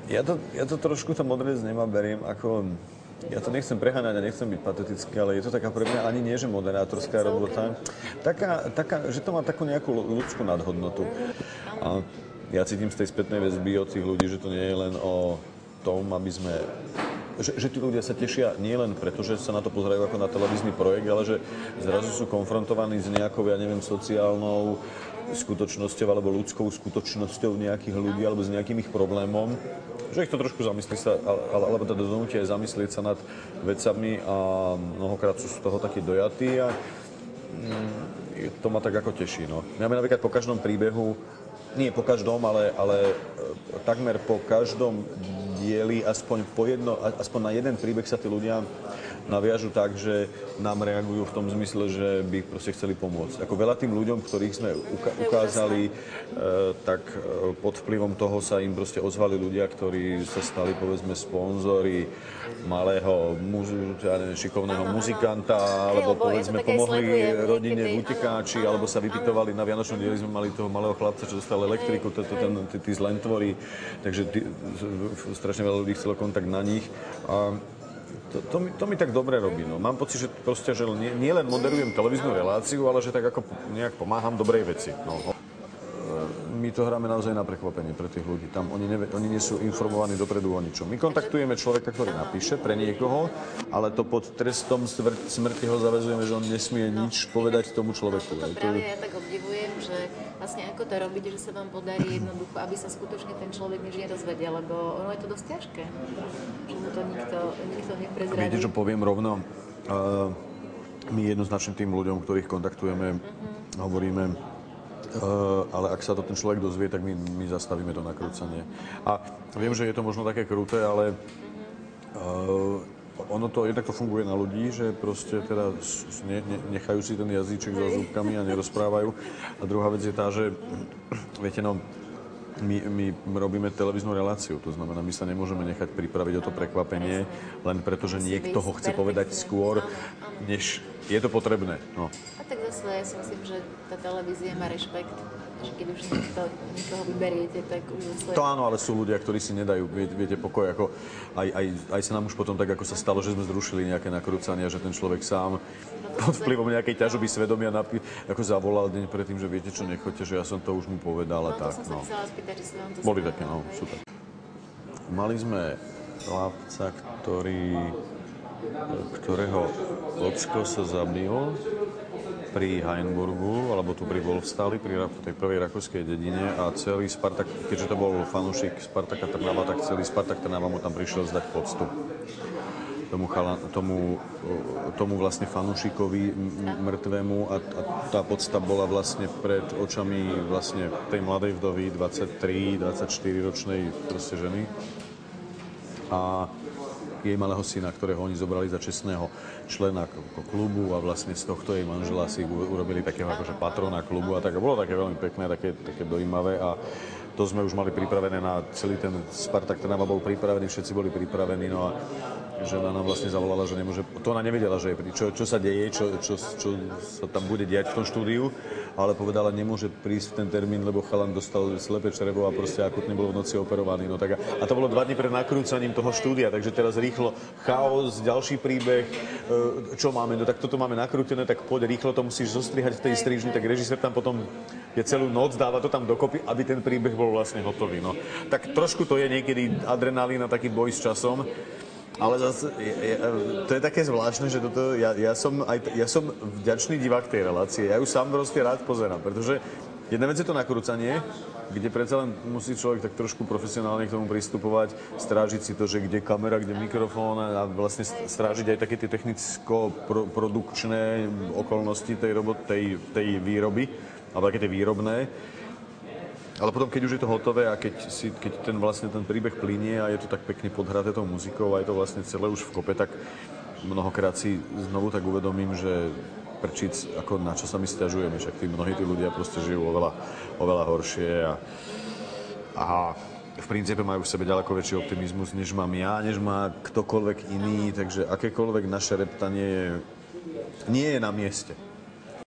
Ja to trošku to modré z neba beriem ako... Ja to nechcem preháňať a nechcem byť patetický, ale je to taká pre mňa ani nie, že moderátorská robota. Taká, že to má takú nejakú ľudskú nadhodnotu. A ja cítim z tej spätnej väzby od tých ľudí, že to nie je len o tom, aby sme... Že tí ľudia sa tešia nielen preto, že sa na to pozerajú ako na televízny projekt, ale že zrazu sú konfrontovaní s nejakou, ja neviem, sociálnou skutočnosťou alebo ľudskou skutočnosťou nejakých ľudí alebo s nejakým ich problémom, že ich to trošku zamyslí sa, alebo teda donútia aj zamyslieť sa nad vecami a mnohokrát sú z toho takí dojatí a to ma tak ako teší. No. Ja napríklad po každom príbehu, nie po každom, ale takmer po každom dieli, aspoň na jeden príbeh sa tí ľudia naviažu tak, že nám reagujú v tom zmysle, že by proste chceli pomôcť. Ako veľa tým ľuďom, ktorých sme ukázali, tak pod vplyvom toho sa im proste ozvali ľudia, ktorí sa stali, povedzme, sponzori malého, šikovného muzikanta, alebo povedzme pomohli rodine v utekáči, alebo sa vypytovali na Vianočnom dieli, sme mali toho malého chlapca, čo dostal elektriku, tí z Lentvory, takže strašne veľa ľudí chcelo kontakt na nich. A to mi tak dobre robí. No. Mám pocit, že proste, že nie len moderujem televíznu reláciu, ale že tak ako nejak pomáham dobrej veci. No. My to hráme naozaj na prekvapenie pre tých ľudí. Tam oni nie sú informovaní dopredu o ničom. My kontaktujeme človeka, ktorý napíše pre niekoho, ale to pod trestom smrti ho zaväzujeme, že on nesmie nič povedať tomu človeku. To práve ja tak obdivujem, že vlastne ako to robíte, že sa vám podarí jednoducho, aby sa skutočne ten človek nič nedozvedel, lebo ono je to dosť ťažké, že mu to nikto neprezradí. Viete, čo poviem rovno? My jednoznačne tým ľuďom, ktorých kontaktujeme, hovoríme, ale ak sa to ten človek dozvie, tak my zastavíme to nakrúcanie. A viem, že je to možno také kruté, ale ono to jednak to funguje na ľudí, že proste teda nechajú si ten jazyček za zúbkami a nerozprávajú. A druhá vec je tá, že viete, no, my robíme televíznu reláciu, to znamená, my sa nemôžeme nechať pripraviť o to prekvapenie, len preto, že niekto ho chce povedať skôr, než je to potrebné. No. A tak zase ja si myslím, že tá televízia má rešpekt, že keď už nikoho vyberiete, tak už zase... To áno, ale sú ľudia, ktorí si nedajú, viete, pokoj, ako aj sa nám už potom tak, ako sa stalo, že sme zrušili nejaké nakrúcania, že ten človek sám pod vplyvom nejakej ťažoby svedomia ako zavolal deň predtým, že viete čo, nechoďte, že ja som to už mu povedal a tak. To som sa chcela spýtať, že sa vám to boli také, no, super. Mali sme chlapca, ktorého ocko sa zabil pri Hainburgu, alebo tu pri Wolfstali, pri tej prvej rakúskej dedine a celý Spartak, keďže to bol fanúšik Spartaka Trnava, tak celý Spartak Trnava mu tam prišiel zdať poctu. Tomu vlastne fanúšikovi mŕtvemu a tá podsta bola vlastne pred očami vlastne tej mladej vdovy, 23-24 ročnej proste ženy a jej malého syna, ktorého oni zobrali za čestného člena klubu a vlastne z tohto jej manžela si urobili takého akože patrona klubu a tak. A bolo také veľmi pekné, také dojímavé a to sme už mali pripravené na celý ten Spartak Trnava bol pripravený, všetci boli pripravení, no a žena nám vlastne zavolala, že nemôže, to ona nevedela, že čo sa deje, čo sa tam bude diať v tom štúdiu, ale povedala, nemôže prísť v ten termín, lebo chalan dostal slepé črevo a proste akutne bol v noci operovaný. No tak a to bolo 2 dni pred nakrúcaním toho štúdia, takže teraz rýchlo chaos, ďalší príbeh, čo máme, no tak toto máme nakrútené, tak poď rýchlo to musíš zostrihať v tej strižni, tak režisér tam potom je celú noc, dáva to tam dokopy, aby ten príbeh bol vlastne hotový. No. Tak trošku to je niekedy adrenalín a taký boj s časom. Ale zase, to je také zvláštne, že toto, ja som vďačný divák tej relácie. Ja ju sám proste rád pozerám, pretože jedna vec je to nakrúcanie, kde predsa len musí človek tak trošku profesionálne k tomu pristupovať, strážiť si to, že kde kamera, kde mikrofón a vlastne strážiť aj také tie technicko-produkčné okolnosti tej výroby, alebo také tie výrobné. Ale potom, keď už je to hotové a keď ten príbeh plynie a je to tak pekne podhraté tou muzikou a je to vlastne celé už v kope, tak mnohokrát si znovu tak uvedomím, že prčic, ako na čo sa my sťažujeme, však mnohí tí ľudia proste žijú oveľa horšie a v princípe majú v sebe ďaleko väčší optimizmus, než mám ja, než má ktokoľvek iný, takže akékoľvek naše reptanie nie je na mieste.